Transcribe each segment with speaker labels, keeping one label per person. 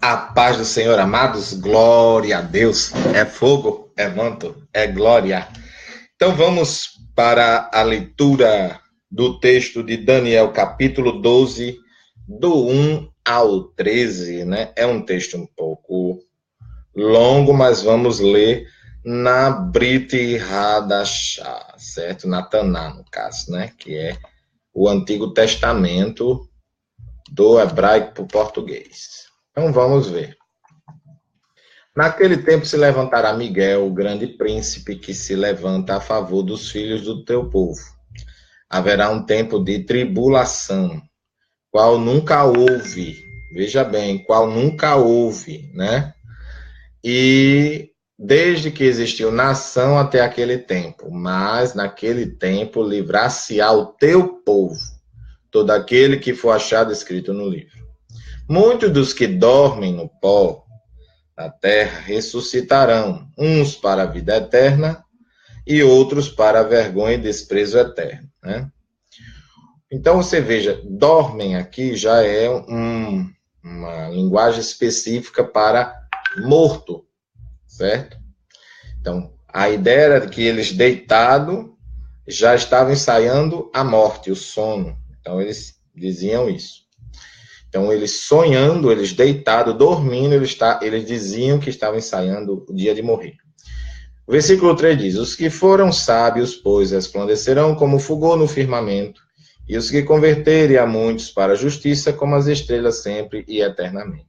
Speaker 1: A paz do Senhor, amados, glória a Deus. É fogo, é manto, é glória. Então vamos para a leitura do texto de Daniel, capítulo 12, do 1 ao 13, né? É um texto um pouco longo, mas vamos ler na Brit Hadashah, certo? Na Taná, no caso, né? Que é o Antigo Testamento do hebraico para o português. Então vamos ver. Naquele tempo se levantará Miguel, o grande príncipe, que se levanta a favor dos filhos do teu povo. Haverá um tempo de tribulação, qual nunca houve. Veja bem, qual nunca houve, né? E desde que existiu nação até aquele tempo. Mas naquele tempo livrar-se-á o teu povo, todo aquele que for achado escrito no livro. Muitos dos que dormem no pó da terra ressuscitarão, uns para a vida eterna e outros para a vergonha e desprezo eterno, né? Então você veja, dormem aqui já é uma linguagem específica para morto, certo? Então a ideia era que eles deitados já estavam ensaiando a morte, o sono. Então eles diziam isso. Então, eles sonhando, eles deitados, dormindo, eles diziam que estavam ensaiando o dia de morrer. O versículo 3 diz: os que foram sábios, pois, resplandecerão como fulgor no firmamento, e os que converterem a muitos para a justiça, como as estrelas sempre e eternamente.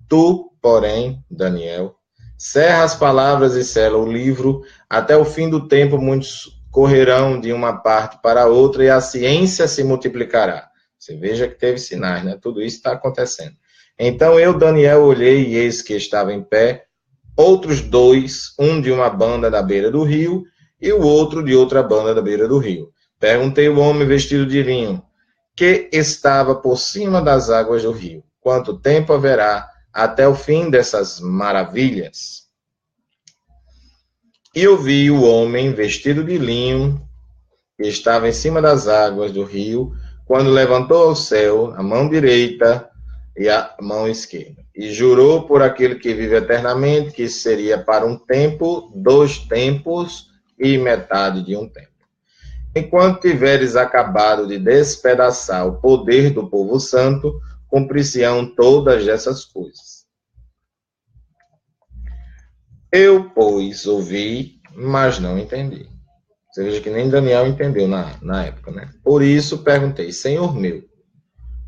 Speaker 1: Tu, porém, Daniel, cerra as palavras e sela o livro, até o fim do tempo muitos correrão de uma parte para outra, e a ciência se multiplicará. Você veja que teve sinais, né? Tudo isso está acontecendo. Então eu, Daniel, olhei e eis que estava em pé outros dois, um de uma banda da beira do rio e o outro de outra banda da beira do rio. Perguntei ao homem vestido de linho, que estava por cima das águas do rio: quanto tempo haverá até o fim dessas maravilhas? E eu vi o homem vestido de linho, que estava em cima das águas do rio, quando levantou ao céu a mão direita e a mão esquerda, e jurou por aquele que vive eternamente, que seria para um tempo, 2 tempos e metade de um tempo. Enquanto tiveres acabado de despedaçar o poder do povo santo, cumprir-se-ão todas essas coisas. Eu, pois, ouvi, mas não entendi. Você veja que nem Daniel entendeu na época, né? Por isso perguntei: Senhor meu,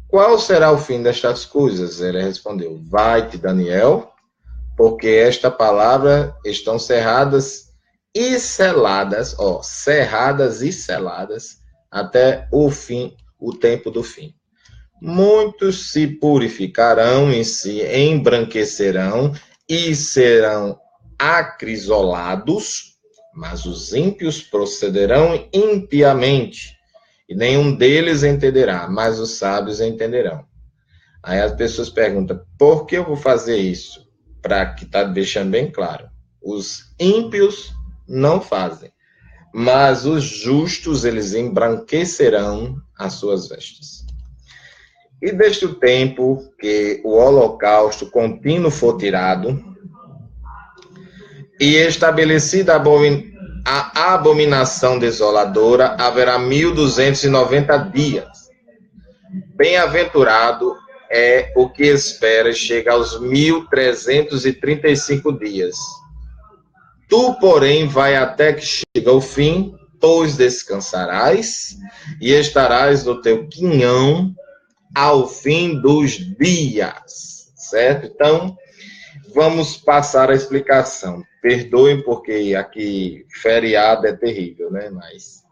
Speaker 1: qual será o fim destas coisas? Ele respondeu: vai-te, Daniel, porque esta palavra estão cerradas e seladas, cerradas e seladas até o fim, o tempo do fim. Muitos se purificarão e se embranquecerão e serão acrisolados, mas os ímpios procederão impiamente, e nenhum deles entenderá, mas os sábios entenderão. Aí as pessoas perguntam: por que eu vou fazer isso? Para que está deixando bem claro, os ímpios não fazem, mas os justos, eles embranquecerão as suas vestes. E desde o tempo que o holocausto contínuo for tirado, e estabelecida a abominação desoladora, haverá 1290 dias. Bem-aventurado é o que espera e chega aos 1335 dias. Tu, porém, vai até que chegue ao fim, pois descansarás e estarás no teu quinhão ao fim dos dias. Certo? Então, vamos passar a explicação. Perdoem porque aqui feriado é terrível, né? Mas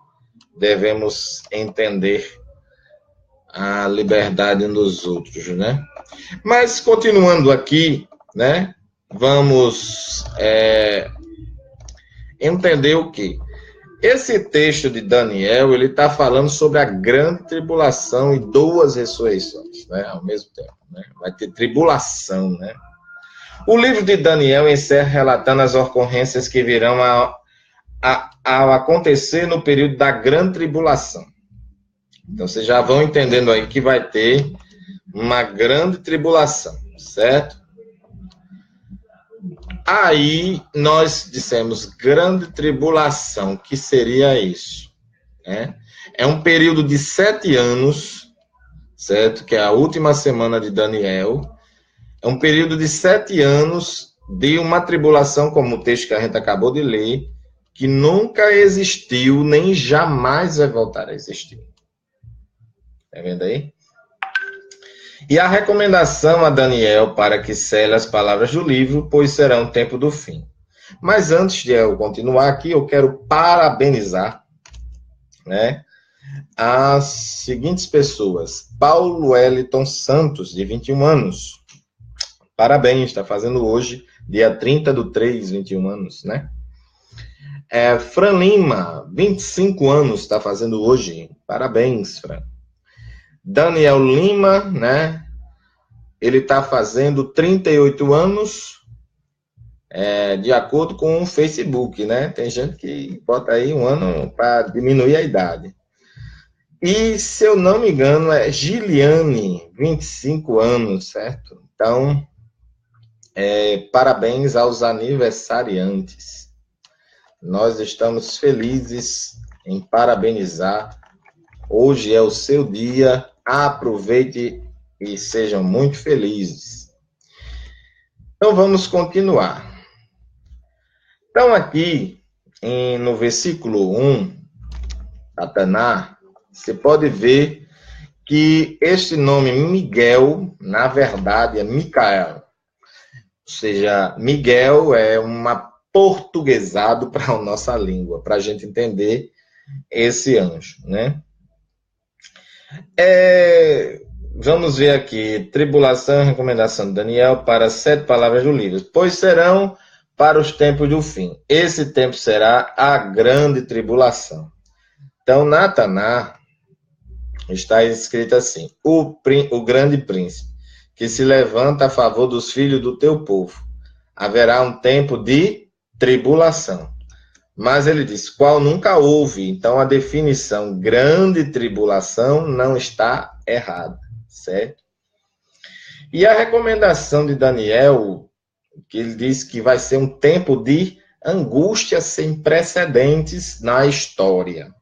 Speaker 1: devemos entender a liberdade uns dos outros, né? Mas continuando aqui, né? Vamos entender o quê? Esse texto de Daniel, ele está falando sobre a grande tribulação e 2 ressurreições, né? Ao mesmo tempo, né? Vai ter tribulação, né? O livro de Daniel encerra relatando as ocorrências que virão a acontecer no período da grande tribulação. Então, vocês já vão entendendo aí que vai ter uma grande tribulação, certo? Aí nós dissemos grande tribulação, que seria isso, né? É um período de 7 anos, certo? Que é a última semana de Daniel. É um período de 7 anos de uma tribulação, como o texto que a gente acabou de ler, que nunca existiu, nem jamais vai voltar a existir. Tá vendo aí? E a recomendação a Daniel para que cele as palavras do livro, pois será um tempo do fim. Mas antes de eu continuar aqui, eu quero parabenizar, né, as seguintes pessoas. Paulo Wellington Santos, de 21 anos. Parabéns, está fazendo hoje, dia 30/3, 21 anos, né? Fran Lima, 25 anos, está fazendo hoje. Parabéns, Fran. Daniel Lima, né? Ele está fazendo 38 anos, de acordo com o Facebook, né? Tem gente que bota aí um ano para diminuir a idade. E, se eu não me engano, é Giliane, 25 anos, certo? Então, parabéns aos aniversariantes. Nós estamos felizes em parabenizar. Hoje é o seu dia. Aproveite e sejam muito felizes. Então, vamos continuar. Então, aqui, no versículo 1, Satanás, você pode ver que este nome Miguel, na verdade, é Micael. Ou seja, Miguel é uma portuguesado para a nossa língua, para a gente entender esse anjo, né? Vamos ver aqui, tribulação e recomendação de Daniel para 7 palavras do livro. Pois serão para os tempos do fim. Esse tempo será a grande tribulação. Então, Nataná, está escrito assim, o grande príncipe, que se levanta a favor dos filhos do teu povo. Haverá um tempo de tribulação. Mas ele diz, qual nunca houve. Então, a definição grande tribulação não está errada, certo? E a recomendação de Daniel, que ele diz que vai ser um tempo de angústia sem precedentes na história.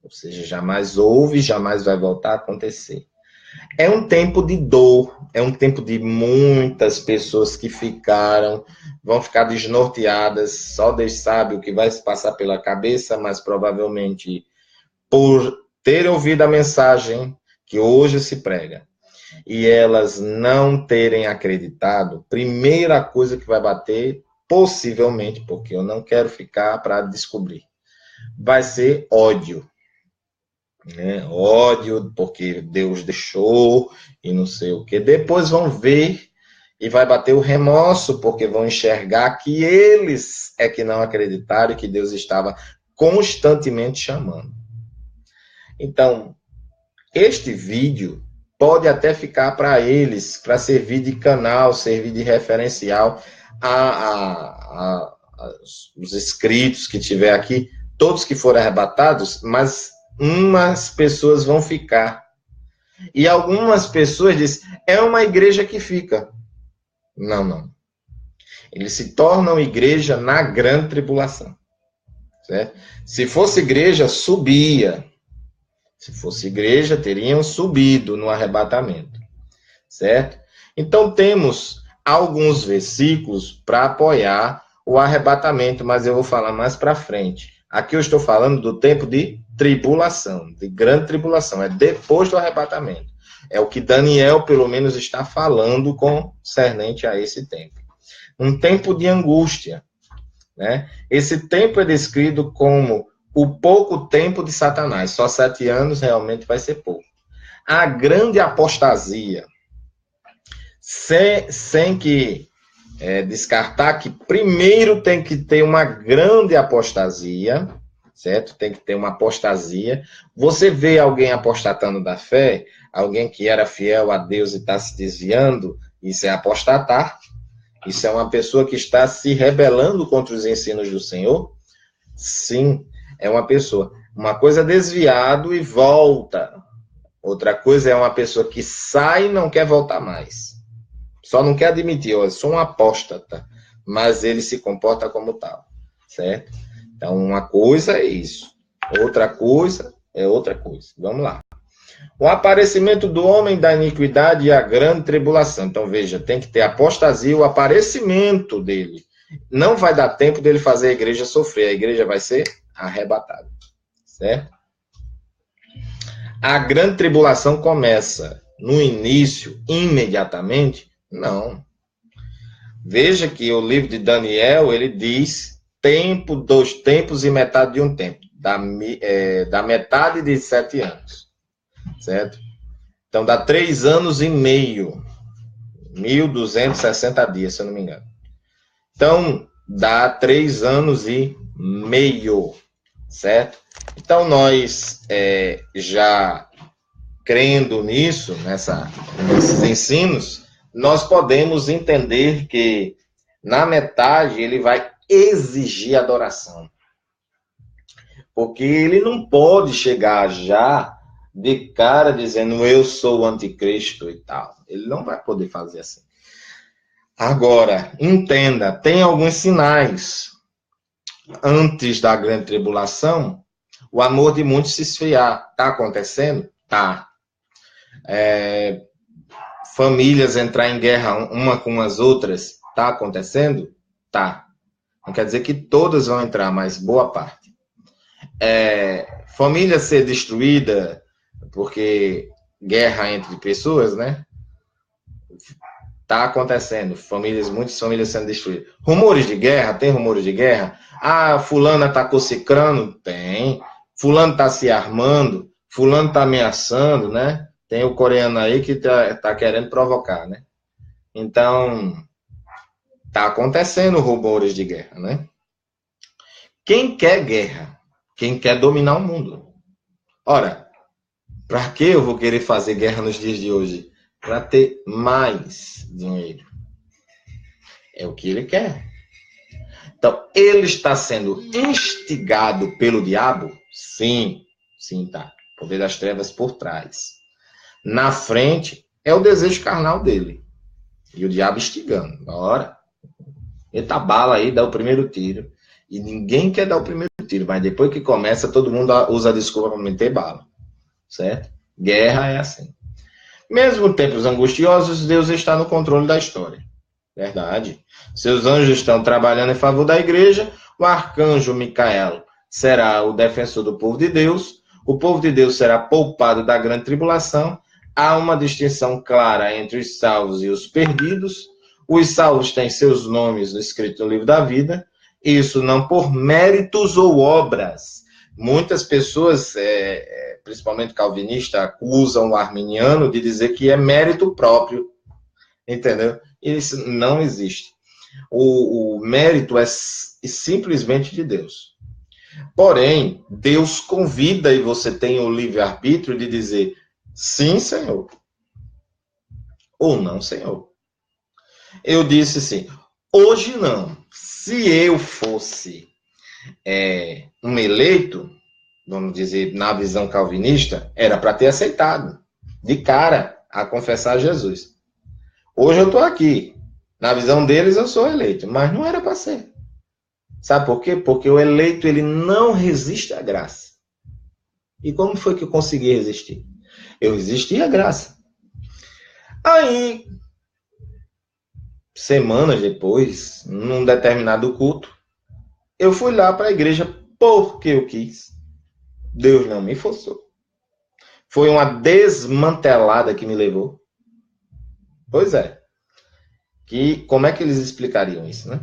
Speaker 1: Ou seja, jamais houve, jamais vai voltar a acontecer. É um tempo de dor, é um tempo de muitas pessoas que vão ficar desnorteadas, só Deus sabe o que vai se passar pela cabeça, mas provavelmente por ter ouvido a mensagem que hoje se prega, e elas não terem acreditado, primeira coisa que vai bater, possivelmente, porque eu não quero ficar para descobrir, vai ser ódio. Né? Ódio, porque Deus deixou e não sei o que. Depois vão ver e vai bater o remorso, porque vão enxergar que eles é que não acreditaram e que Deus estava constantemente chamando. Então, este vídeo pode até ficar para eles, para servir de canal, servir de referencial os inscritos que tiver aqui, todos que forem arrebatados, mas umas pessoas vão ficar. E algumas pessoas dizem, é uma igreja que fica. Não, não. Eles se tornam igreja na grande tribulação. Certo? Se fosse igreja, subia. Se fosse igreja, teriam subido no arrebatamento. Certo? Então, temos alguns versículos para apoiar o arrebatamento, mas eu vou falar mais para frente. Aqui eu estou falando do tempo de tribulação, de grande tribulação, é depois do arrebatamento. É o que Daniel, pelo menos, está falando concernente a esse tempo. Um tempo de angústia, né? Esse tempo é descrito como o pouco tempo de Satanás, só 7 anos realmente vai ser pouco. A grande apostasia, sem que descartar que primeiro tem que ter uma grande apostasia, certo? Tem que ter uma apostasia. Você vê alguém apostatando da fé, alguém que era fiel a Deus e está se desviando, isso é apostatar. Isso é uma pessoa que está se rebelando contra os ensinos do Senhor. Sim, é uma pessoa. Uma coisa é desviado e volta. Outra coisa é uma pessoa que sai e não quer voltar mais. Só não quer admitir, eu sou um apóstata. mas ele se comporta como tal, certo? Então, uma coisa é isso, outra coisa é outra coisa. Vamos lá. O aparecimento do homem da iniquidade e a grande tribulação. Então, veja, tem que ter apostasia, o aparecimento dele. Não vai dar tempo dele fazer a igreja sofrer, a igreja vai ser arrebatada, certo? A grande tribulação começa no início, imediatamente? Não. Veja que o livro de Daniel, ele diz tempo, 2 tempos e metade de um tempo. Da metade de 7 anos. Certo? Então, dá 3 anos e meio. 1.260 dias, se eu não me engano. Então, dá 3 anos e meio. Certo? Então, nós já crendo nisso, nesses ensinos, nós podemos entender que na metade ele vai exigir adoração. Porque ele não pode chegar já de cara dizendo eu sou o anticristo e tal. Ele não vai poder fazer assim. Agora, entenda, tem alguns sinais. Antes da grande tribulação, o amor de muitos se esfriar. Está acontecendo? Tá. Famílias entrar em guerra uma com as outras. Está acontecendo? Tá. Não quer dizer que todas vão entrar, mas boa parte. Família ser destruída porque guerra entre pessoas, né? Tá acontecendo. Muitas famílias sendo destruídas. Rumores de guerra? Tem rumores de guerra? Ah, fulana atacou cicrano? Tem. Fulano tá se armando? Fulano tá ameaçando, né? Tem o coreano aí que tá querendo provocar, né? Então, tá acontecendo rumores de guerra, né? Quem quer guerra? Quem quer dominar o mundo? Ora, para que eu vou querer fazer guerra nos dias de hoje? Para ter mais dinheiro. É o que ele quer. Então, ele está sendo instigado pelo diabo? Sim, tá. O poder das trevas por trás. Na frente, é o desejo carnal dele. E o diabo instigando. Ora, eita bala aí, dá o primeiro tiro. E ninguém quer dar o primeiro tiro, mas depois que começa, todo mundo usa a desculpa para meter bala. Certo? Guerra é assim. Mesmo tempos angustiosos, Deus está no controle da história. Verdade. Seus anjos estão trabalhando em favor da igreja. O arcanjo Micael será o defensor do povo de Deus. O povo de Deus será poupado da grande tribulação. Há uma distinção clara entre os salvos e os perdidos. Os salvos têm seus nomes escritos no livro da vida. Isso não por méritos ou obras. Muitas pessoas, principalmente calvinistas, acusam o arminiano de dizer que é mérito próprio. Entendeu? Isso não existe. O mérito é simplesmente de Deus. Porém, Deus convida e você tem o livre-arbítrio de dizer sim, Senhor. Ou não, Senhor. Eu disse assim, hoje não. Se eu fosse um eleito, vamos dizer, na visão calvinista, era para ter aceitado de cara a confessar Jesus. Hoje eu estou aqui. Na visão deles, eu sou eleito, mas não era para ser. Sabe por quê? Porque o eleito, ele não resiste à graça. E como foi que eu consegui resistir? Eu resisti à graça. Aí, semanas depois, num determinado culto, eu fui lá para a igreja porque eu quis. Deus não me forçou. Foi uma desmantelada que me levou. Pois é. Como é que eles explicariam isso, né?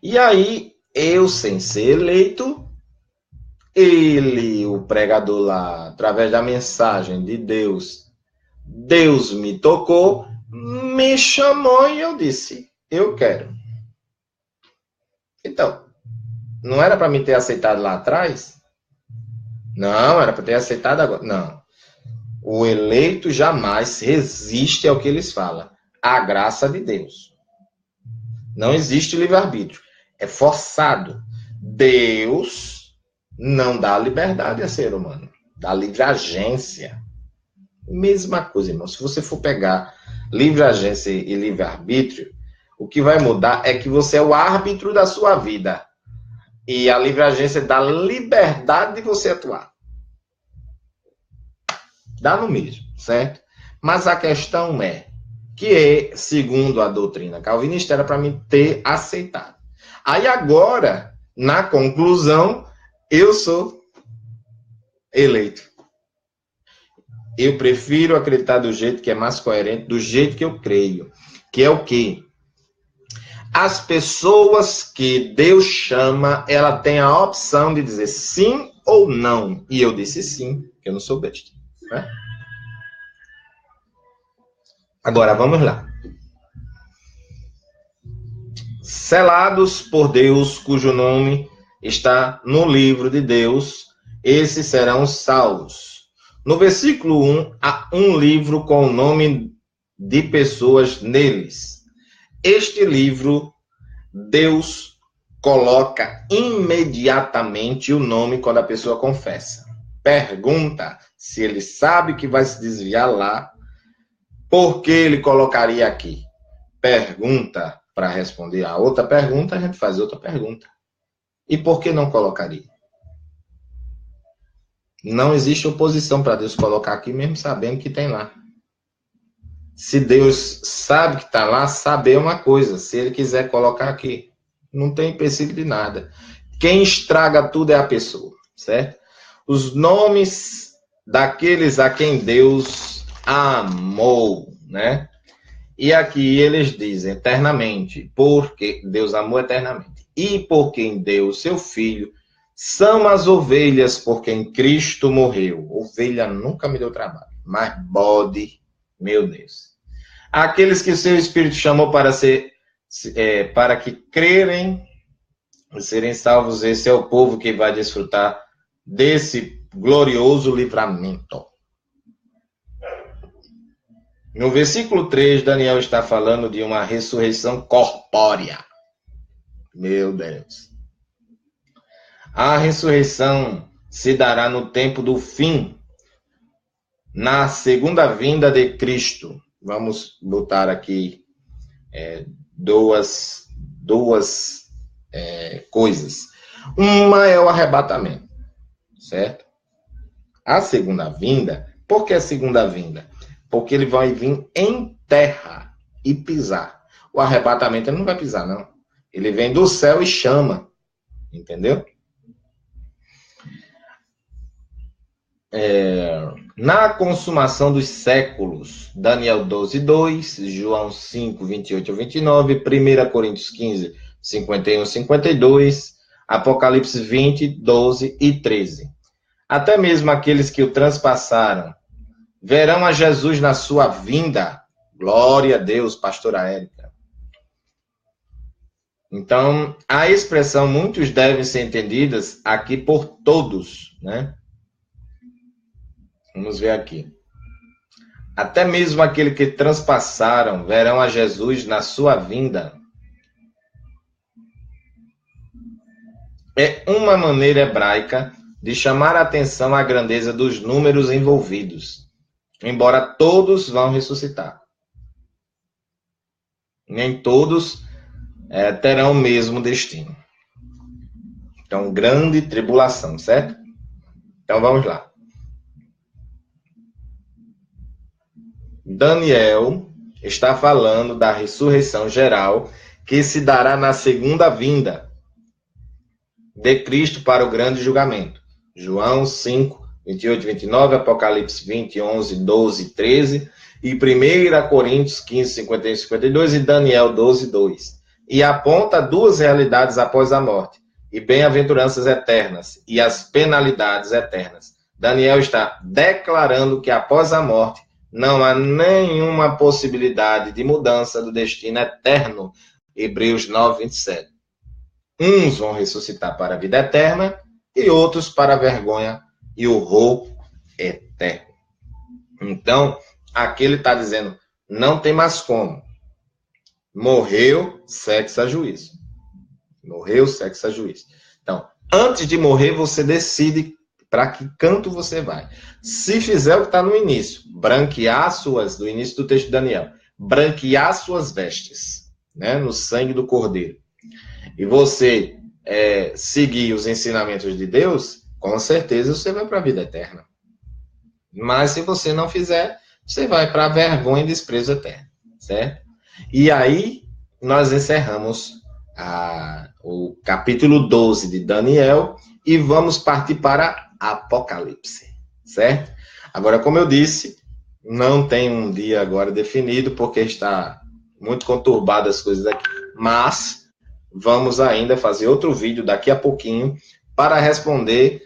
Speaker 1: E aí, eu sem ser eleito, ele, o pregador lá, através da mensagem de Deus, Deus me tocou, me chamou e eu disse, eu quero. Então, não era para me ter aceitado lá atrás? Não, era para ter aceitado agora. Não. O eleito jamais resiste ao que eles falam. A graça de Deus. Não existe livre-arbítrio. É forçado. Deus não dá liberdade a ser humano. Dá livre agência. Mesma coisa, irmão. Se você for pegar livre agência e livre-arbítrio, O que vai mudar é que você é o árbitro da sua vida. E a livre agência dá liberdade de você atuar. Dá no mesmo, certo? Mas a questão é que, segundo a doutrina calvinista, era para mim ter aceitado. Aí agora, na conclusão, eu sou eleito. Eu prefiro acreditar do jeito que é mais coerente, do jeito que eu creio. Que é o quê? As pessoas que Deus chama, ela tem a opção de dizer sim ou não. E eu disse sim, porque eu não sou besta. Né? Agora, vamos lá. Selados por Deus, cujo nome está no livro de Deus, esses serão salvos. No versículo 1, há um livro com o nome de pessoas neles. Este livro, Deus coloca imediatamente o nome quando a pessoa confessa. Pergunta se ele sabe que vai se desviar lá, por que ele colocaria aqui? Pergunta para responder a outra pergunta, a gente faz outra pergunta. E por que não colocaria? Não existe oposição para Deus colocar aqui, mesmo sabendo que tem lá. Se Deus sabe que está lá, saber uma coisa. Se ele quiser colocar aqui, não tem empecilho de nada. Quem estraga tudo é a pessoa, certo? Os nomes daqueles a quem Deus amou, né? E aqui eles dizem eternamente, porque Deus amou eternamente. E por quem deu o seu Filho, são as ovelhas por quem Cristo morreu. Ovelha nunca me deu trabalho, mas bode, meu Deus. Aqueles que o seu Espírito chamou para que crerem e serem salvos, esse é o povo que vai desfrutar desse glorioso livramento. No versículo 3, Daniel está falando de uma ressurreição corpórea. Meu Deus. A ressurreição se dará no tempo do fim, na segunda vinda de Cristo. Vamos botar aqui duas coisas. Uma é o arrebatamento, certo? A segunda vinda, por que a segunda vinda? Porque ele vai vir em terra e pisar. O arrebatamento ele não vai pisar, não. Ele vem do céu e chama. Entendeu? Na consumação dos séculos, Daniel 12:2, João 5, 28 a 29, 1 Coríntios 15, 51 a 52, Apocalipse 20, 12 e 13. Até mesmo aqueles que o transpassaram verão a Jesus na sua vinda. Glória a Deus, pastora Érica. Então, a expressão muitos devem ser entendidas aqui por todos, né? Vamos ver aqui. Até mesmo aquele que transpassaram verão a Jesus na sua vinda. É uma maneira hebraica de chamar a atenção à grandeza dos números envolvidos, embora todos vão ressuscitar. Nem todos terão o mesmo destino. Então, grande tribulação, certo? Então, vamos lá. Daniel está falando da ressurreição geral que se dará na segunda vinda de Cristo para o grande julgamento. João 5, 28 e 29, Apocalipse 20, 11, 12 e 13, e 1 Coríntios 15, 51 e 52, e Daniel 12, 2. E aponta duas realidades após a morte, e bem-aventuranças eternas, e as penalidades eternas. Daniel está declarando que após a morte, não há nenhuma possibilidade de mudança do destino eterno. Hebreus 9, 27. Uns vão ressuscitar para a vida eterna e outros para a vergonha e o horror eterno. Então, aqui ele está dizendo, não tem mais como. Morreu, segue-se a juízo. Morreu, segue-se a juízo. Então, antes de morrer, você decide para que canto você vai. Se fizer o que está no início, branquear do início do texto de Daniel, branquear suas vestes, né? No sangue do Cordeiro. E você seguir os ensinamentos de Deus, com certeza você vai para a vida eterna. Mas se você não fizer, você vai para a vergonha e desprezo eterno, certo? E aí nós encerramos o capítulo 12 de Daniel e vamos partir para Apocalipse, certo? Agora, como eu disse, não tem um dia agora definido, porque está muito conturbado as coisas aqui. Mas vamos ainda fazer outro vídeo daqui a pouquinho para responder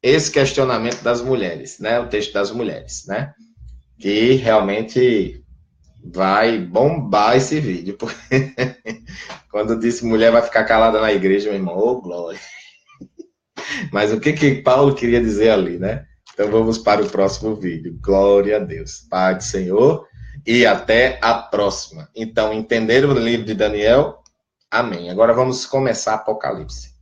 Speaker 1: esse questionamento das mulheres, né? O texto das mulheres, né? Que realmente vai bombar esse vídeo, porque quando disse mulher vai ficar calada na igreja, meu irmão, ô glória. Mas o que Paulo queria dizer ali, né? Então vamos para o próximo vídeo. Glória a Deus. Pai do Senhor e até a próxima. Então, entenderam o livro de Daniel? Amém. Agora vamos começar Apocalipse.